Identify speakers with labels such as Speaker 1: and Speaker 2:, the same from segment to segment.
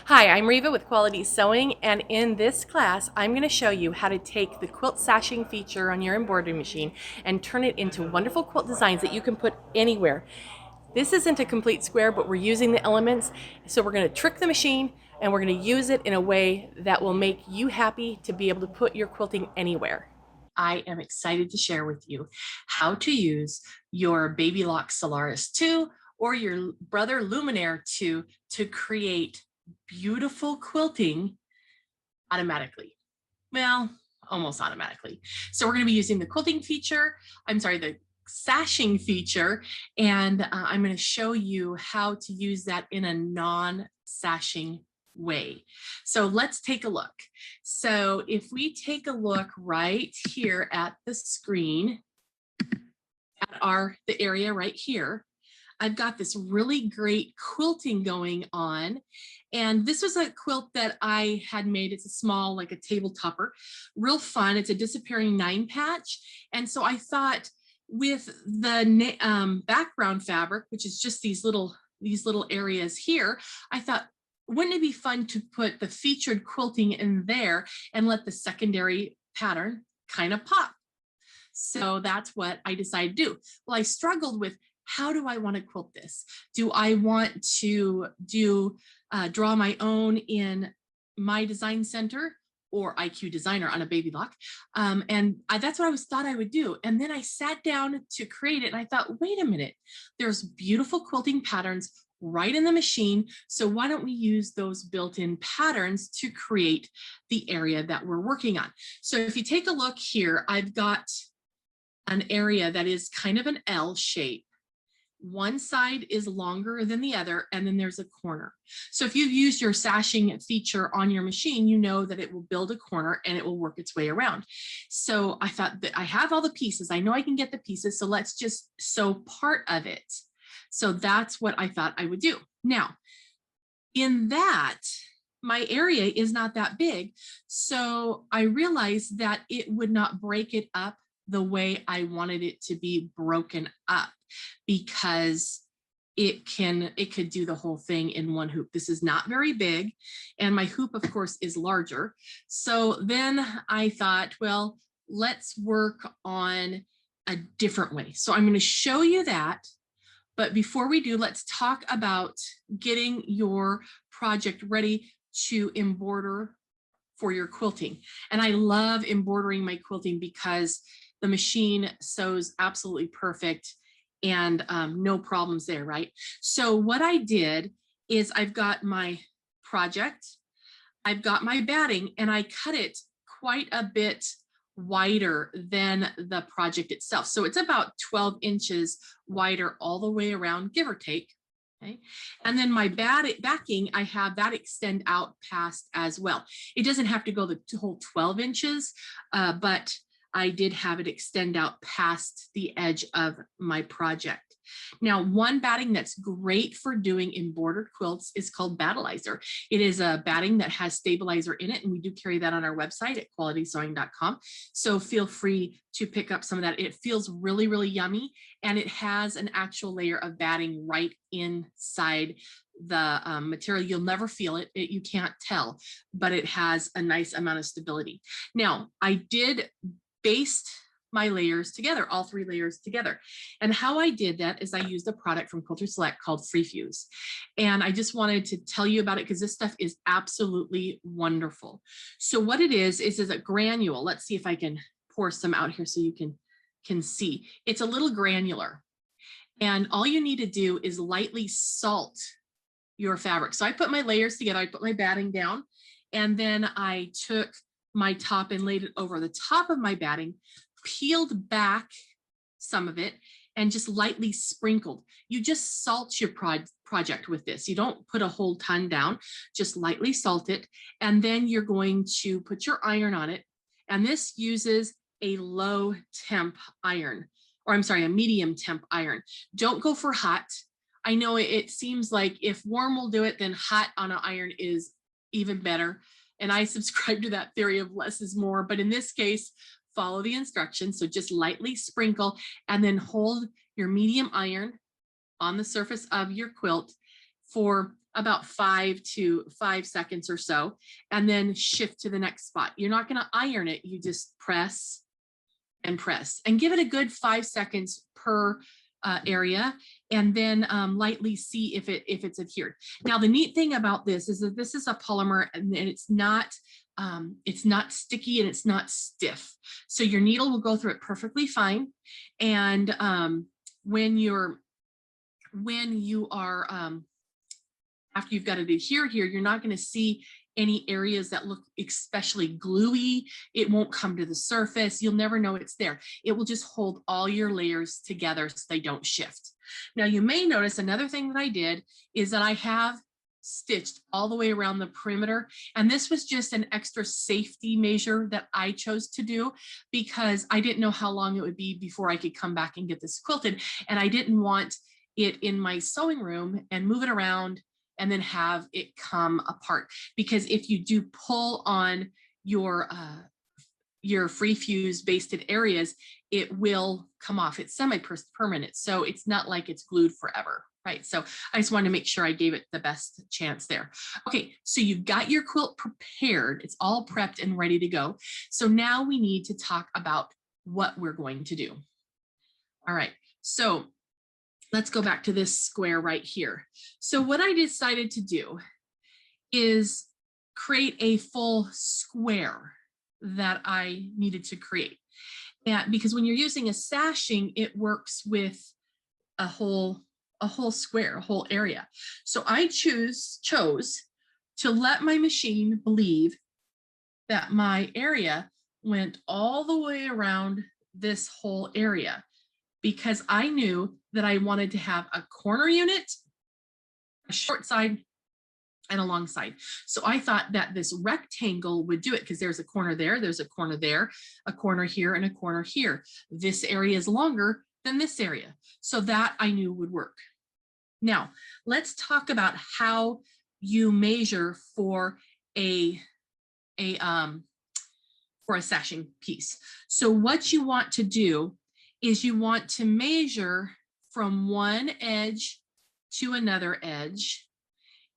Speaker 1: Hi, I'm Reva with Quality Sewing, and in this class I'm going to show you how to take the quilt sashing feature on your embroidery machine and turn it into wonderful quilt designs that you can put anywhere. This isn't a complete square, but we're using the elements, so we're going to trick the machine and we're going to use it in a way that will make you happy to be able to put your quilting anywhere. I am excited to share with you how to use your Baby Lock Solaris 2 or your Brother Luminaire 2 to create beautiful quilting automatically. Well, almost automatically. So we're going to be using the quilting feature, the sashing feature, and I'm going to show you how to use that in a non-sashing way. So let's take a look. So if we take a look right here at the screen, at the area right here, I've got this really great quilting going on. And this was a quilt that I had made. It's a small, like a table topper, real fun. It's a disappearing 9-patch. And so I thought with the background fabric, which is just these little areas here, I thought, wouldn't it be fun to put the featured quilting in there and let the secondary pattern kind of pop? So that's what I decided to do. Well, I struggled with, how do I want to quilt this? Do I want to draw my own in my design center or IQ Designer on a Baby Lock? That's what I thought I would do. And then I sat down to create it and I thought, wait a minute, there's beautiful quilting patterns right in the machine. So why don't we use those built-in patterns to create the area that we're working on? So if you take a look here, I've got an area that is kind of an L shape. One side is longer than the other, and then there's a corner. So if you've used your sashing feature on your machine, you know that it will build a corner and it will work its way around. So I thought that I have all the pieces. I know I can get the pieces, so let's just sew part of it. So that's what I thought I would do. Now, in that, my area is not that big, so I realized that it would not break it up the way I wanted it to be broken up, because it could do the whole thing in one hoop. This is not very big, and my hoop, of course, is larger. So then I thought, well, let's work on a different way. So I'm going to show you that. But before we do, let's talk about getting your project ready to embroider for your quilting. And I love embroidering my quilting because the machine sews absolutely perfect and no problems there, right? So what I did is I've got my project, I've got my batting, and I cut it quite a bit wider than the project itself. So it's about 12 inches wider all the way around, give or take. Okay. And then my backing, I have that extend out past as well. It doesn't have to go the whole 12 inches, but I did have it extend out past the edge of my project. Now, one batting that's great for doing embroidered quilts is called Battleizer. It is a batting that has stabilizer in it, and we do carry that on our website at qualitysewing.com. So feel free to pick up some of that. It feels really, really yummy, and it has an actual layer of batting right inside the material. You'll never feel it. You can't tell, but it has a nice amount of stability. Now, I did baste my layers together, all 3 layers together. And how I did that is I used a product from Quilter Select called Free Fuse. And I just wanted to tell you about it because this stuff is absolutely wonderful. So what it is a granule. Let's see if I can pour some out here so you can see. It's a little granular. And all you need to do is lightly salt your fabric. So I put my layers together, I put my batting down, and then I took my top and laid it over the top of my batting, peeled back some of it, and just lightly sprinkled. You just salt your project with this. You don't put a whole ton down, just lightly salt it. And then you're going to put your iron on it. And this uses a low temp iron, or I'm sorry, a medium temp iron. Don't go for hot. I know it seems like if warm will do it, then hot on an iron is even better. And I subscribe to that theory of less is more. But in this case, follow the instructions. So just lightly sprinkle and then hold your medium iron on the surface of your quilt for about 5 seconds or so, and then shift to the next spot. You're not going to iron it. You just press and press and give it a good 5 seconds per area, and then lightly see if it's adhered. Now, the neat thing about this is that this is a polymer, and it's not sticky and it's not stiff. So your needle will go through it perfectly fine. And when you are after you've got it adhered here, you're not going to see any areas that look especially gluey. It won't come to the surface. You'll never know it's there. It will just hold all your layers together so they don't shift. Now, you may notice another thing that I did is that I have stitched all the way around the perimeter. And this was just an extra safety measure that I chose to do because I didn't know how long it would be before I could come back and get this quilted. And I didn't want it in my sewing room and move it around and then have it come apart. Because if you do pull on your free fuse basted areas, it will come off. It's semi-permanent, so it's not like it's glued forever, right? So I just wanted to make sure I gave it the best chance there. Okay, so you've got your quilt prepared. It's all prepped and ready to go. So now we need to talk about what we're going to do. All right, so let's go back to this square right here. So what I decided to do is create a full square that I needed to create. And because when you're using a sashing, it works with a whole square, a whole area. So I chose to let my machine believe that my area went all the way around this whole area, because I knew that I wanted to have a corner unit, a short side, and a long side. So I thought that this rectangle would do it, because there's a corner there, there's a corner there, a corner here, and a corner here. This area is longer than this area. So that I knew would work. Now, let's talk about how you measure for a sashing piece. So what you want to do is you want to measure from one edge to another edge,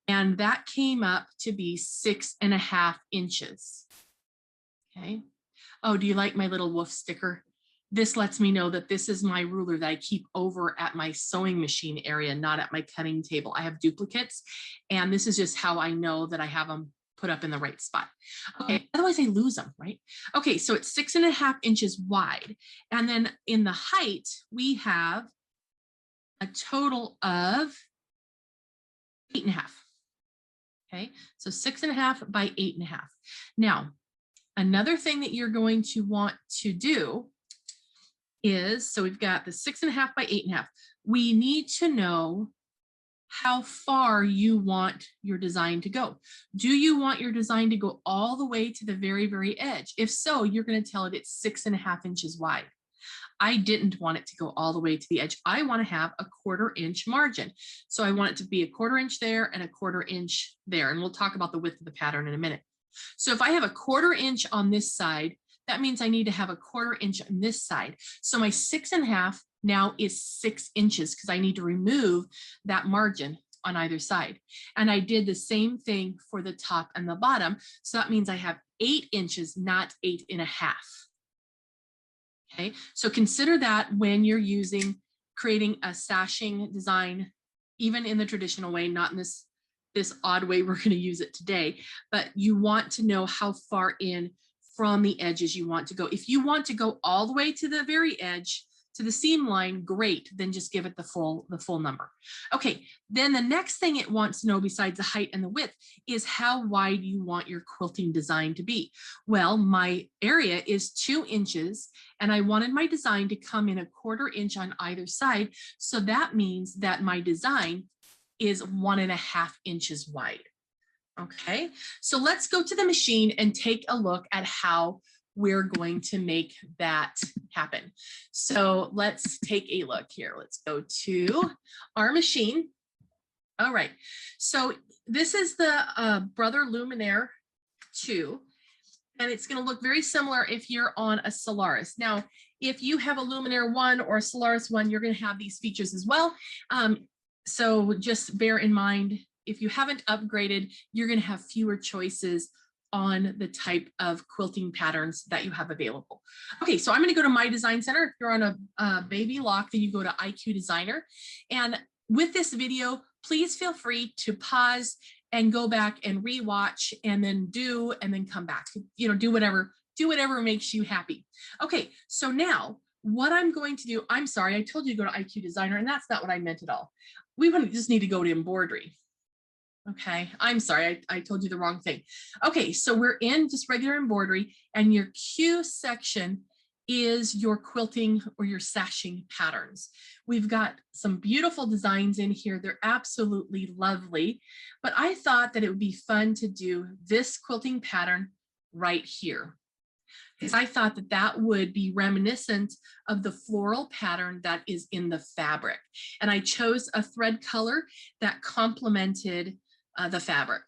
Speaker 1: and that came up to be 6.5 inches. Okay. Oh, do you like my little wolf sticker? This lets me know that this is my ruler that I keep over at my sewing machine area, not at my cutting table. I have duplicates, and this is just how I know that I have them put up in the right spot. Okay, otherwise I lose them, right? Okay, so it's 6.5 inches wide. And then in the height, we have a total of 8.5. Okay, so 6.5 by 8.5. Now, another thing that you're going to want to do is, so we've got the 6.5 by 8.5. We need to know how far you want your design to go. Do you want your design to go all the way to the very, very edge? If so, you're going to tell it it's 6.5 inches wide. I didn't want it to go all the way to the edge. I want to have a 1/4 inch margin. So I want it to be a 1/4 inch there and a 1/4 inch there. And we'll talk about the width of the pattern in a minute. So if I have a 1/4 inch on this side, that means I need to have a 1/4 inch on this side. So my 6.5 now is 6 inches, because I need to remove that margin on either side. And I did the same thing for the top and the bottom. So that means I have 8 inches, not 8.5. Okay, so consider that when you're creating a sashing design, even in the traditional way, not in this odd way we're going to use it today, but you want to know how far in from the edges you want to go. If you want to go all the way to the very edge, to the seam line, great, then just give it the full number. Okay, then the next thing it wants to know, besides the height and the width, is how wide you want your quilting design to be. Well, my area is 2 inches, and I wanted my design to come in a 1/4 inch on either side. So that means that my design is 1.5 inches wide. Okay, so let's go to the machine and take a look at how we're going to make that happen. So let's take a look here. Let's go to our machine. All right, so this is the Brother Luminaire 2, and it's going to look very similar if you're on a Solaris. Now, if you have a Luminaire 1 or a Solaris 1, you're going to have these features as well. So just bear in mind, if you haven't upgraded, you're going to have fewer choices on the type of quilting patterns that you have available. Okay, so I'm going to go to My Design Center. If you're on a Baby Lock, then you go to IQ Designer. And with this video, please feel free to pause and go back and rewatch and then come back. You know, do whatever makes you happy. Okay, so now what I'm going to do, I'm sorry, I told you to go to IQ Designer, and that's not what I meant at all. We wouldn't just need to go to embroidery. Okay, I'm sorry, I told you the wrong thing. Okay, so we're in just regular embroidery, and your Q section is your quilting or your sashing patterns. We've got some beautiful designs in here. They're absolutely lovely, but I thought that it would be fun to do this quilting pattern right here, because I thought that that would be reminiscent of the floral pattern that is in the fabric. And I chose a thread color that complemented the fabric.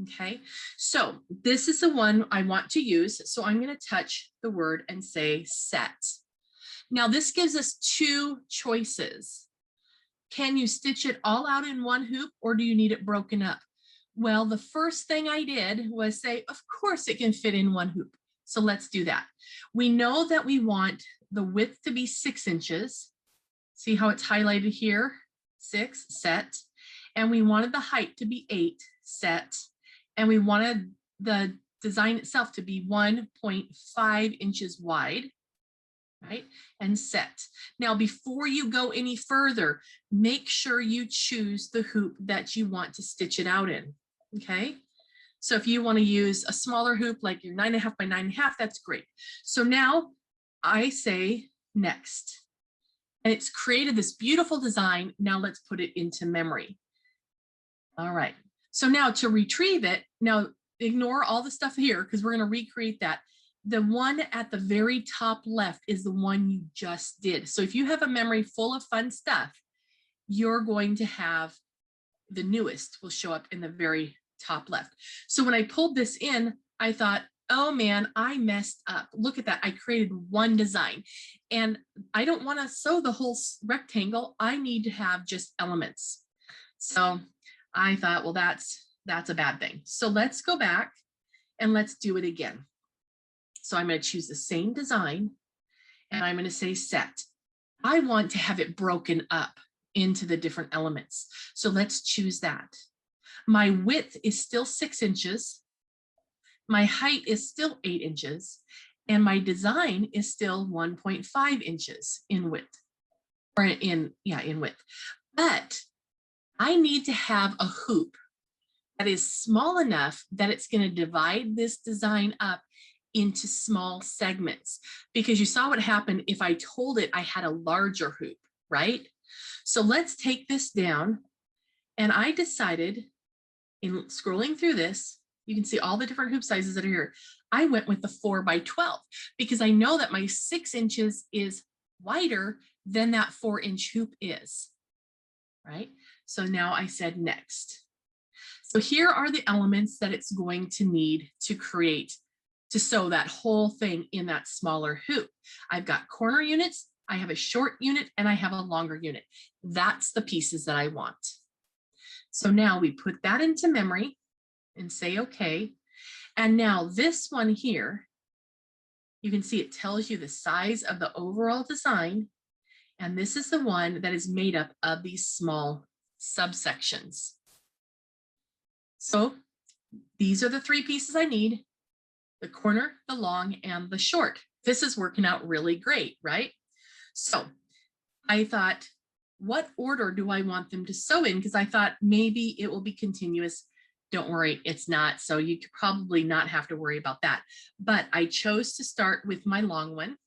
Speaker 1: Okay, so this is the one I want to use. So I'm going to touch the word and say set. Now this gives us two choices. Can you stitch it all out in one hoop, or do you need it broken up? Well, the first thing I did was say, of course it can fit in one hoop. So let's do that. We know that we want the width to be 6 inches. See how it's highlighted here? 6, set. And we wanted the height to be 8, set. And we wanted the design itself to be 1.5 inches wide, right? And set. Now, before you go any further, make sure you choose the hoop that you want to stitch it out in, okay? So if you want to use a smaller hoop, like your 9.5 by 9.5, that's great. So now I say next, and it's created this beautiful design. Now let's put it into memory. All right. So now to retrieve it, now ignore all the stuff here because we're going to recreate that. The one at the very top left is the one you just did. So if you have a memory full of fun stuff, you're going to have the newest will show up in the very top left. So when I pulled this in, I thought, oh man, I messed up. Look at that. I created one design and I don't want to sew the whole rectangle. I need to have just elements. So I thought, well, that's a bad thing. So let's go back and let's do it again. So I'm going to choose the same design and I'm going to say set. I want to have it broken up into the different elements. So let's choose that. My width is still 6 inches. My height is still 8 inches. And my design is still 1.5 inches in width, or in width. But I need to have a hoop that is small enough that it's going to divide this design up into small segments, because you saw what happened if I told it I had a larger hoop, right? So let's take this down. And I decided, in scrolling through this, you can see all the different hoop sizes that are here. I went with the 4 by 12 because I know that my 6 inches is wider than that 4-inch hoop is, right? So now I said next. So here are the elements that it's going to need to create, to sew that whole thing in that smaller hoop. I've got corner units, I have a short unit, and I have a longer unit. That's the pieces that I want. So now we put that into memory and say, okay. And now this one here, you can see it tells you the size of the overall design. And this is the one that is made up of these small subsections. So these are the 3 pieces I need: the corner, the long, and the short. This is working out really great, right? So I thought, what order do I want them to sew in? Because I thought maybe it will be continuous. Don't worry, it's not. So you could probably not have to worry about that. But I chose to start with my long one.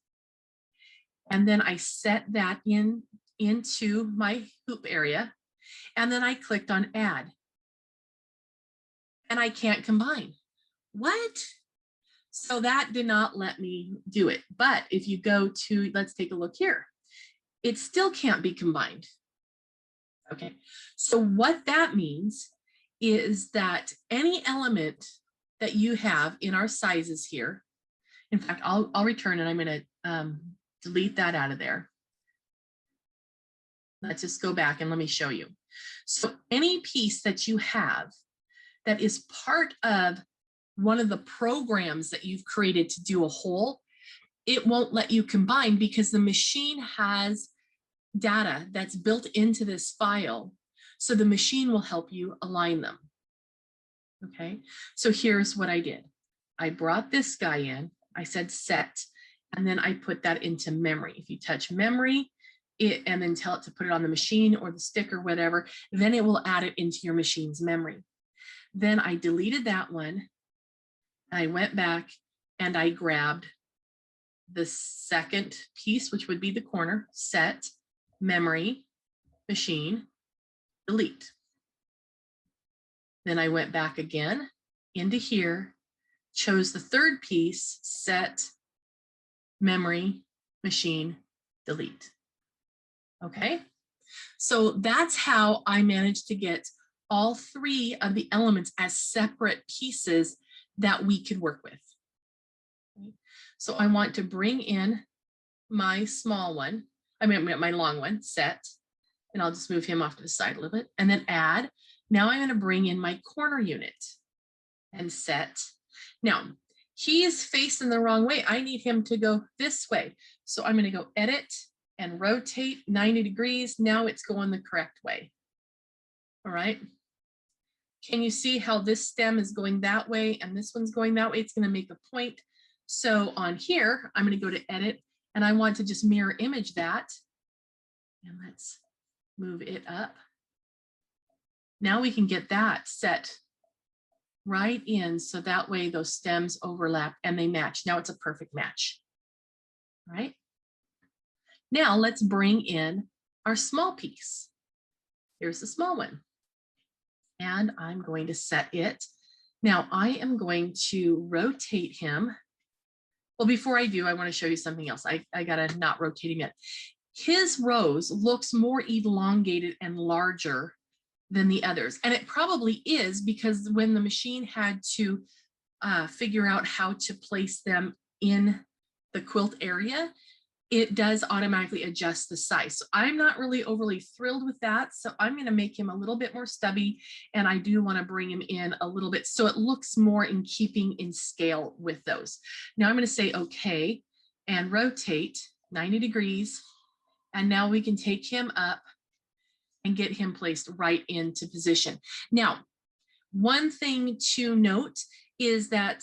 Speaker 1: And then I set that into my hoop area. And then I clicked on add. And I can't combine. What? So that did not let me do it. But if you go to, let's take a look here, it still can't be combined. Okay, so what that means is that any element that you have in our sizes here, in fact, I'll return and I'm going to delete that out of there. Let's just go back and let me show you.
Speaker 2: So any piece that you have that is part of one of the programs that you've created to do a whole, it won't let you combine because the machine has data that's built into this file. So the machine will help you align them. Okay, so here's what I did. I brought this guy in, I said set, and then I put that into memory. If you touch memory, and then tell it to put it on the machine or the stick or whatever, then it will add it into your machine's memory. Then I deleted that one. I went back and I grabbed the second piece, which would be the corner, set, memory, machine, delete. Then I went back again into here, chose the third piece, set, memory, machine, delete. Okay, so that's how I managed to get all three of the elements as separate pieces that we could work with. So I want to bring in my small one, I mean my long one, set, and I'll just move him off to the side a little bit, and then add. Now I'm going to bring in my corner unit and set. Now he is facing the wrong way. I need him to go this way. So I'm going to go edit and rotate 90 degrees. Now it's going the correct way. All right. Can you see how this stem is going that way and this one's going that way? It's going to make a point. So on here, I'm going to go to edit and I want to just mirror image that. And let's move it up. Now we can get that set right in. So that way those stems overlap and they match. Now it's a perfect match. All right. Now let's bring in our small piece. Here's the small one. And I'm going to set it. Now I am going to rotate him. Well, before I do, I want to show you something else. I got to not rotate him yet. His rose looks more elongated and larger than the others. And it probably is because when the machine had to figure out how to place them in the quilt area, it does automatically adjust the size. So I'm not really overly thrilled with that. So I'm going to make him a little bit more stubby, and I do want to bring him in a little bit so it looks more in keeping in scale with those. Now I'm going to say okay and rotate 90 degrees. And now we can take him up and get him placed right into position. Now, one thing to note is that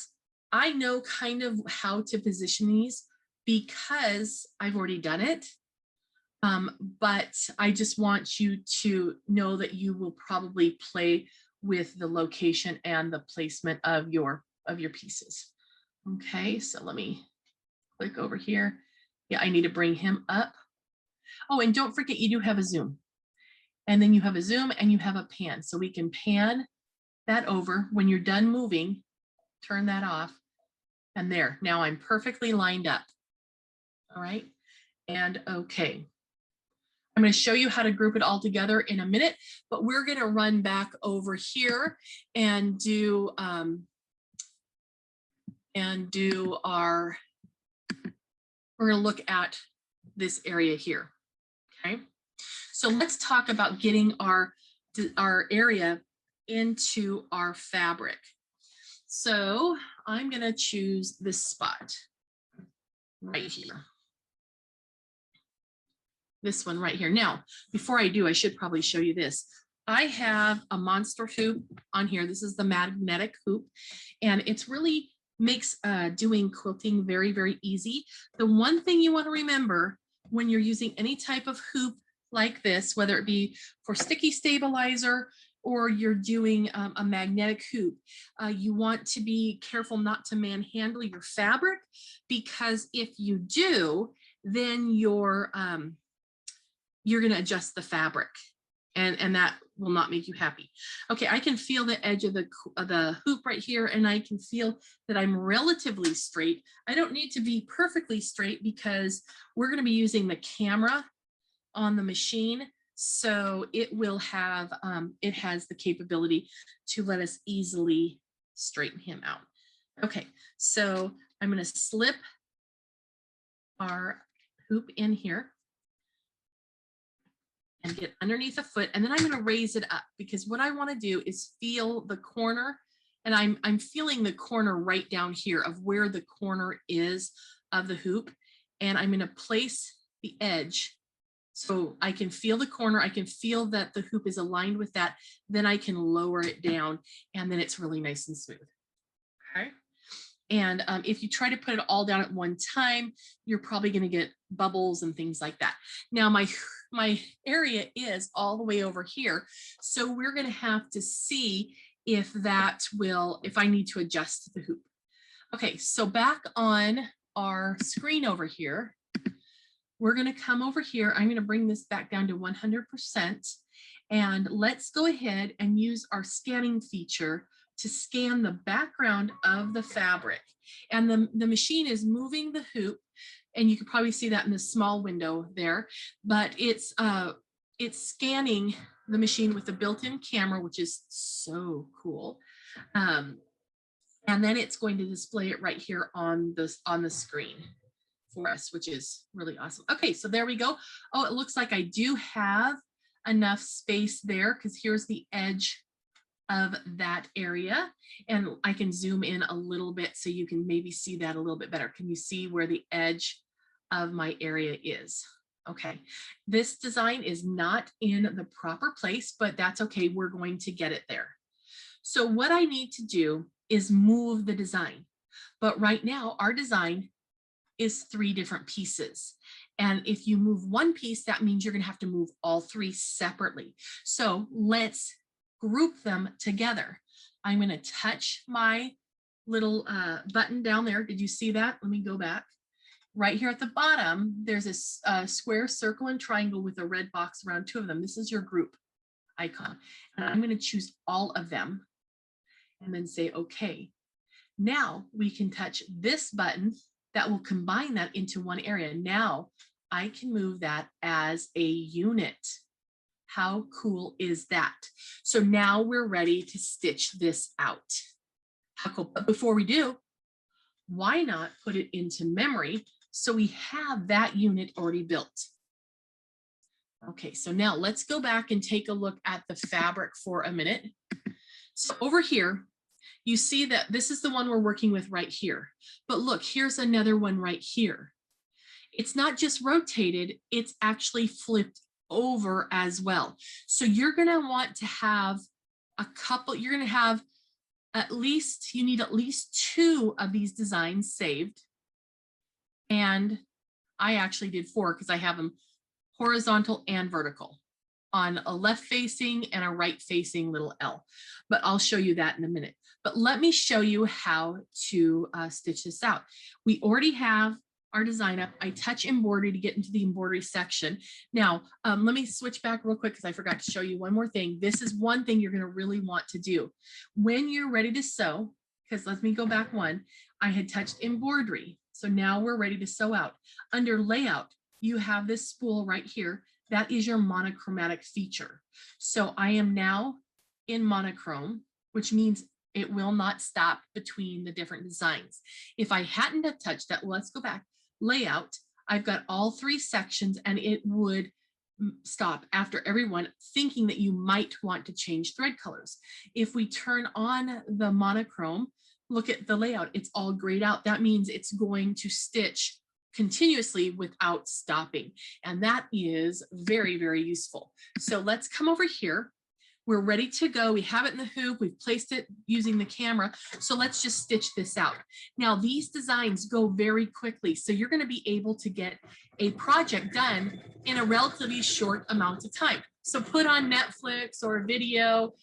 Speaker 2: I know kind of how to position these because I've already done it. But I just want you to know that you will probably play with the location and the placement of your pieces. Okay, so let me click over here. Yeah, I need to bring him up. Oh, and don't forget you do have a zoom. And then you have a zoom and you have a pan. So we can pan that over. When you're done moving, turn that off. And there, now I'm perfectly lined up. All right, and okay. I'm going to show you how to group it all together in a minute, but we're going to run back over here and do our, we're going to look at this area here. Okay, so let's talk about getting our area into our fabric. So I'm going to choose this spot right here. This one right here. Now, before I do, I should probably show you this. I have a monster hoop on here. This is the magnetic hoop, and it's really makes doing quilting very, very easy. The one thing you want to remember when you're using any type of hoop like this, whether it be for sticky stabilizer or you're doing a magnetic hoop, you want to be careful not to manhandle your fabric, because if you do, then you're going to adjust the fabric, and that will not make you happy. Okay, I can feel the edge of the hoop right here, and I can feel that I'm relatively straight. I don't need to be perfectly straight because we're going to be using the camera on the machine, so it will have it has the capability to let us easily straighten him out. Okay, so I'm going to slip our hoop in here. and get underneath a foot, and then I'm going to raise it up because what I want to do is feel the corner, and I'm feeling the corner right down here of where the corner is of the hoop, and I'm going to place the edge so I can feel the corner. I can feel that the hoop is aligned with that. Then I can lower it down, and then it's really nice and smooth. Okay. And if you try to put it all down at one time, you're probably going to get bubbles and things like that. Now my area is all the way over here. So we're going to have to see if I need to adjust the hoop. Okay, so back on our screen over here, we're going to come over here. I'm going to bring this back down to 100%. And let's go ahead and use our scanning feature to scan the background of the fabric. And the machine is moving the hoop, and you can probably see that in the small window there, but it's scanning the machine with a built-in camera, which is so cool. And then it's going to display it right here on the screen for us, which is really awesome. Okay, so there we go. Oh, it looks like I do have enough space there because here's the edge of that area, and I can zoom in a little bit so you can maybe see that a little bit better. Can you see where the edge of my area is? Okay, this design is not in the proper place, but that's okay. We're going to get it there. So what I need to do is move the design, but right now our design is 3 different pieces. And if you move one piece, that means you're going to have to move all 3 separately. So let's group them together. I'm going to touch my little button down there. Did you see that? Let me go back. Right here at the bottom, there's a square, circle, and triangle with a red box around 2 of them. This is your group icon. And I'm going to choose all of them and then say, okay. Now we can touch this button that will combine that into one area. Now I can move that as a unit. How cool is that? So now we're ready to stitch this out. How cool. But before we do, why not put it into memory so we have that unit already built? Okay, so now let's go back and take a look at the fabric for a minute. So over here, you see that this is the one we're working with right here. But look, here's another one right here. It's not just rotated, it's actually flipped over as well. So you're going to want to have a couple, you're going to have you need at least 2 of these designs saved. And I actually did 4 because I have them horizontal and vertical on a left facing and a right facing little L. But I'll show you that in a minute. But let me show you how to stitch this out. We already have our design up. I touch embroidery to get into the embroidery section. Now, let me switch back real quick because I forgot to show you one more thing. This is one thing you're going to really want to do. When you're ready to sew, because let me go back one, I had touched embroidery. So now we're ready to sew out. Under layout, you have this spool right here. That is your monochromatic feature. So I am now in monochrome, which means it will not stop between the different designs. If I hadn't have touched that, let's go back. Layout, I've got all 3 sections and it would stop after every one, thinking that you might want to change thread colors. If we turn on the monochrome, look at the layout, it's all grayed out. That means it's going to stitch continuously without stopping. And that is very, very useful. So let's come over here. We're ready to go. We have it in the hoop. We've placed it using the camera. So let's just stitch this out. Now these designs go very quickly. So you're going to be able to get a project done in a relatively short amount of time. So put on Netflix or a video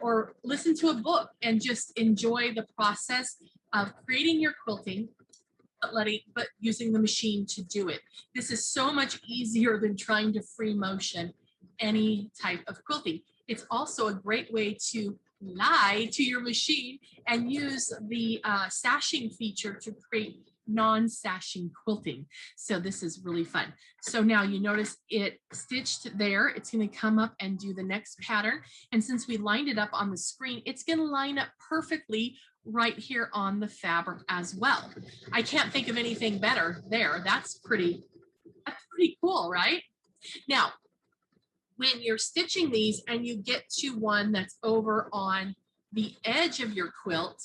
Speaker 2: or listen to a book and just enjoy the process of creating your quilting, but using the machine to do it. This is so much easier than trying to free motion any type of quilting. It's also a great way to lie to your machine and use the sashing feature to create non-sashing quilting. So this is really fun. So now you notice it stitched there. It's going to come up and do the next pattern. And since we lined it up on the screen, it's going to line up perfectly right here on the fabric as well. I can't think of anything better there. That's pretty cool, right? Now, when you're stitching these and you get to one that's over on the edge of your quilt,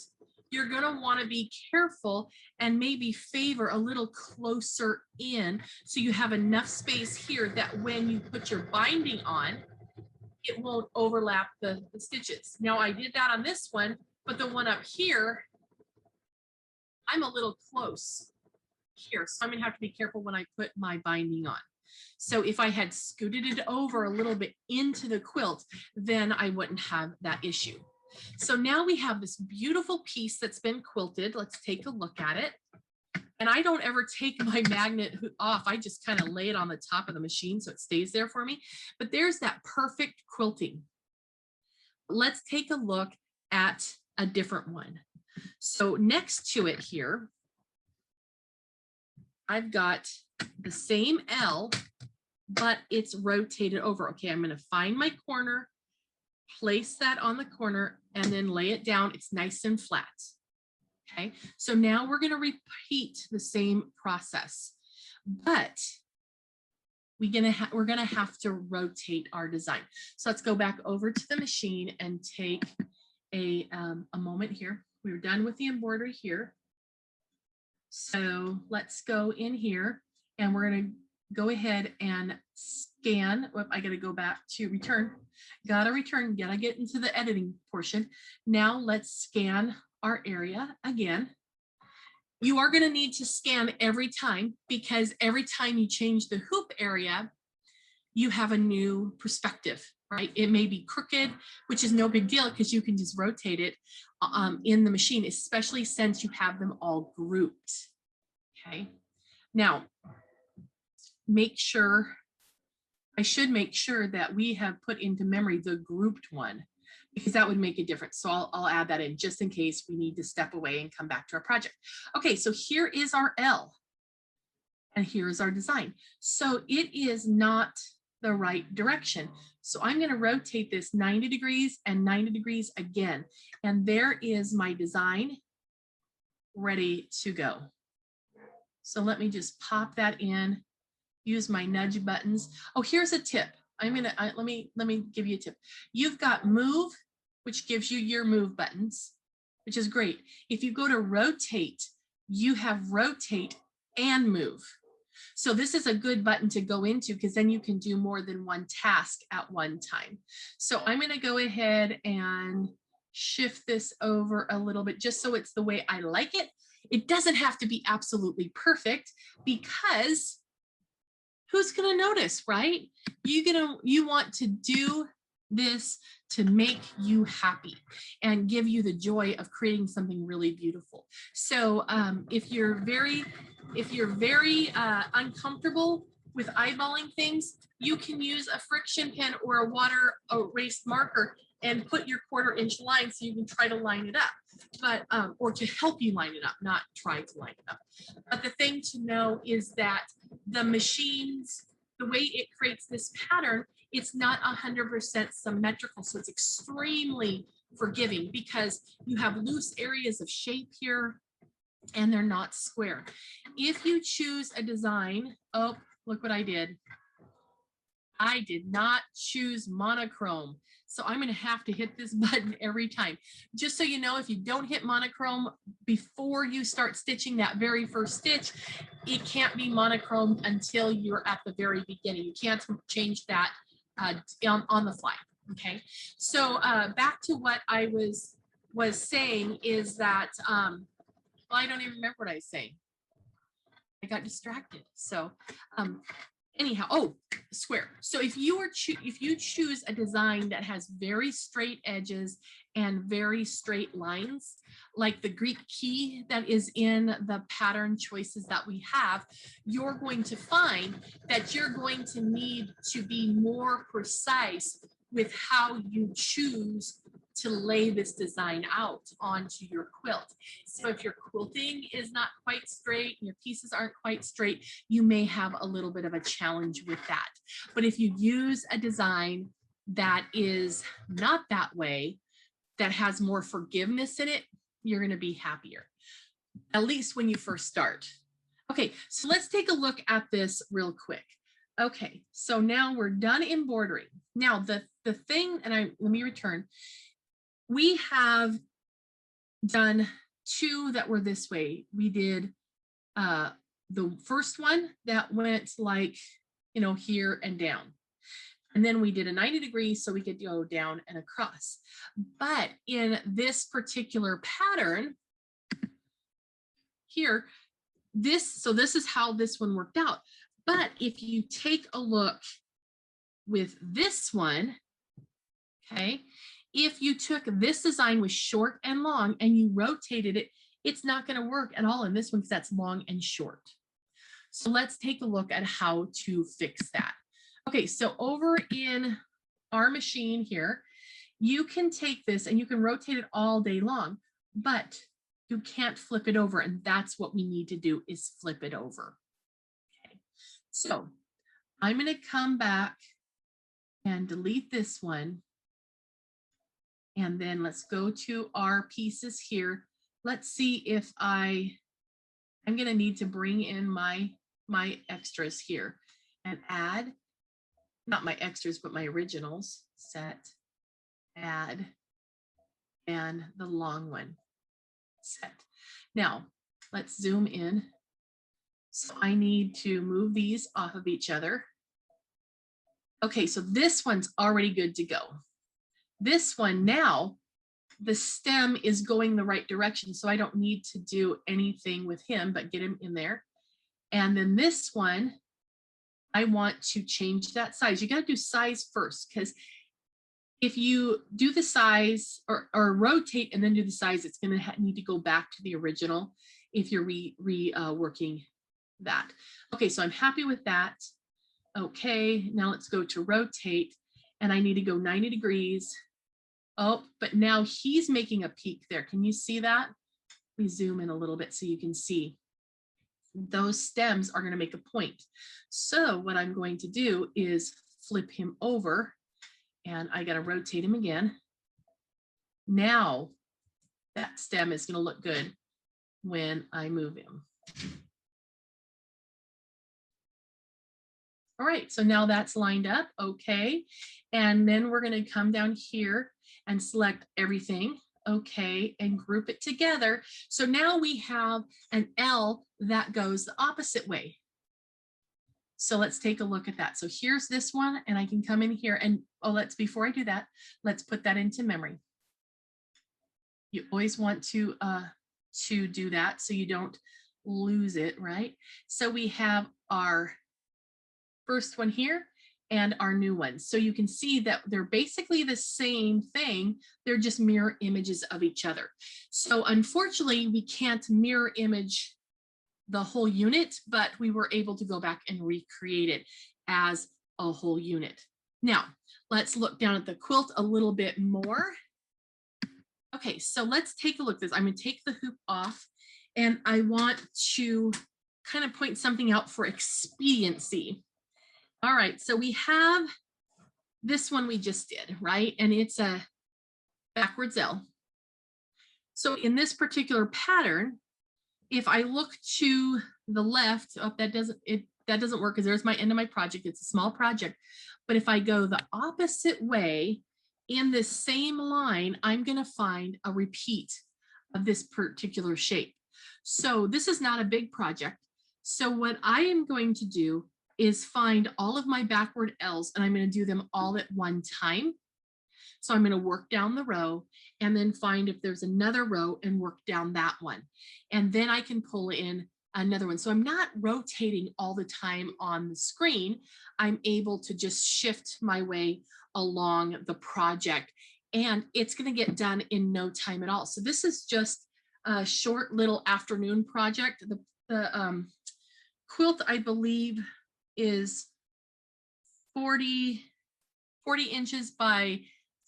Speaker 2: you're going to want to be careful and maybe favor a little closer in so you have enough space here that when you put your binding on, it won't overlap the stitches. Now I did that on this one, but the one up here, I'm a little close here. So I'm going to have to be careful when I put my binding on. So if I had scooted it over a little bit into the quilt, then I wouldn't have that issue. So now we have this beautiful piece that's been quilted. Let's take a look at it. And I don't ever take my magnet off. I just kind of lay it on the top of the machine so it stays there for me. But there's that perfect quilting. Let's take a look at a different one. So next to it here, I've got the same L, but it's rotated over. Okay, I'm going to find my corner, place that on the corner, and then lay it down. It's nice and flat. Okay, so now we're going to repeat the same process, but we're going to have to rotate our design. So let's go back over to the machine and take a moment here. We're done with the embroidery here. So let's go in here and we're going to go ahead and scan. Whoop, I got to go back to return. Got to return. Got to get into the editing portion. Now let's scan our area again. You are going to need to scan every time because every time you change the hoop area, you have a new perspective, right? It may be crooked, which is no big deal because you can just rotate it in the machine, especially since you have them all grouped. Okay. Now, I should make sure that we have put into memory the grouped one because that would make a difference. So I'll add that in just in case we need to step away and come back to our project. Okay, so here is our L and here is our design. So it is not the right direction. So I'm going to rotate this 90 degrees and 90 degrees again. And there is my design ready to go. So let me just pop that in, use my nudge buttons. Oh, here's a tip. Let me give you a tip. You've got move, which gives you your move buttons, which is great. If you go to rotate, you have rotate and move. So this is a good button to go into because then you can do more than one task at one time. So I'm going to go ahead and shift this over a little bit just so it's the way I like it. It doesn't have to be absolutely perfect because who's going to notice, right? You want to do this to make you happy and give you the joy of creating something really beautiful. So if you're very uncomfortable with eyeballing things, you can use a friction pen or a water erased marker and put your 1/4 inch line so you can try to line it up, but or to help you line it up, not try to line it up. But the thing to know is that the machines, the way it creates this pattern, it's not 100% symmetrical. So it's extremely forgiving because you have loose areas of shape here and they're not square. If you choose a design, oh, look what I did. I did not choose monochrome. So I'm going to have to hit this button every time. Just so you know, if you don't hit monochrome before you start stitching that very first stitch, it can't be monochrome until you're at the very beginning. You can't change that on the fly. Okay. So back to what I was saying is that, well, I don't even remember what I was saying. I got distracted. So anyhow, oh, square. So if you choose a design that has very straight edges and very straight lines, like the Greek key that is in the pattern choices that we have, you're going to find that you're going to need to be more precise with how you choose to lay this design out onto your quilt. So if your quilting is not quite straight and your pieces aren't quite straight, you may have a little bit of a challenge with that. But if you use a design that is not that way, that has more forgiveness in it, you're going to be happier, at least when you first start. Okay, so let's take a look at this real quick. Okay, so now we're done embroidering. Now the thing, and let me return. We have done two that were this way. We did the first one that went like, here and down. And then we did a 90 degrees so we could go down and across. But in this particular pattern here, this is how this one worked out. But if you take a look with this one, okay, if you took this design was short and long and you rotated it, it's not going to work at all in this one because that's long and short. So let's take a look at how to fix that. Okay, so over in our machine here, you can take this and you can rotate it all day long, but you can't flip it over. And that's what we need to do, is flip it over. Okay, so I'm going to come back and delete this one. And then let's go to our pieces here. Let's see if I'm going to need to bring in my extras here and add, not my extras, but my originals. Set, add, and the long one, set. Now let's zoom in. So I need to move these off of each other. Okay, so this one's already good to go. This one now, the stem is going the right direction, so I don't need to do anything with him but get him in there. And then this one, I want to change that size. You got to do size first, because if you do the size or rotate and then do the size, it's going to need to go back to the original if you're reworking that. Okay, so I'm happy with that. Okay, now let's go to rotate, and I need to go 90 degrees. Oh, but now he's making a peak there. Can you see that? We zoom in a little bit so you can see. Those stems are going to make a point. So what I'm going to do is flip him over, and I got to rotate him again. Now that stem is going to look good when I move him. All right, so now that's lined up, okay. And then we're going to come down here and select everything, okay, and group it together. So now we have an L that goes the opposite way. So let's take a look at that. So here's this one, and I can come in here and, before I do that, let's put that into memory. You always want to do that so you don't lose it, right? So we have our first one here and our new one. So you can see that they're basically the same thing. They're just mirror images of each other. So unfortunately, we can't mirror image the whole unit, but we were able to go back and recreate it as a whole unit. Now, let's look down at the quilt a little bit more. Okay, so let's take a look at this. I'm going to take the hoop off, and I want to kind of point something out for expediency. All right, so we have this one we just did, right? And it's a backwards L. So in this particular pattern, if I look to the left, that doesn't work because there's my end of my project. It's a small project. But if I go the opposite way in this same line, I'm going to find a repeat of this particular shape. So this is not a big project. So what I am going to do is find all of my backward L's, and I'm going to do them all at one time. So I'm going to work down the row and then find if there's another row and work down that one. And then I can pull in another one. So I'm not rotating all the time on the screen. I'm able to just shift my way along the project, and it's going to get done in no time at all. So this is just a short little afternoon project. The quilt, I believe, is 40 inches by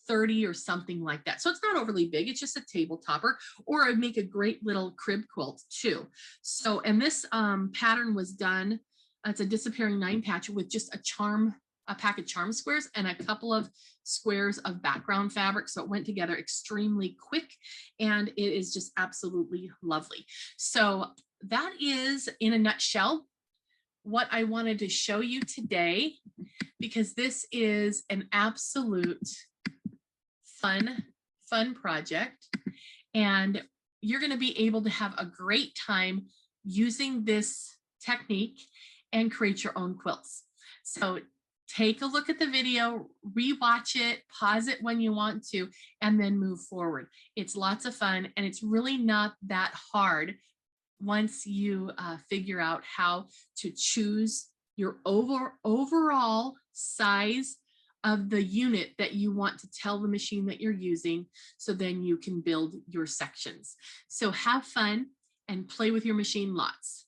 Speaker 2: 30 or something like that. So it's not overly big. It's just a table topper, or I'd make a great little crib quilt too. So, and this pattern was done, it's a disappearing 9 patch with just a pack of charm squares and a couple of squares of background fabric. So it went together extremely quick, and it is just absolutely lovely. So that is, in a nutshell, what I wanted to show you today, because this is an absolute fun project. And you're going to be able to have a great time using this technique and create your own quilts. So take a look at the video, rewatch it, pause it when you want to, and then move forward. It's lots of fun, and it's really not that hard once you figure out how to choose your overall size of the unit that you want to tell the machine that you're using, so then you can build your sections. So have fun and play with your machine lots.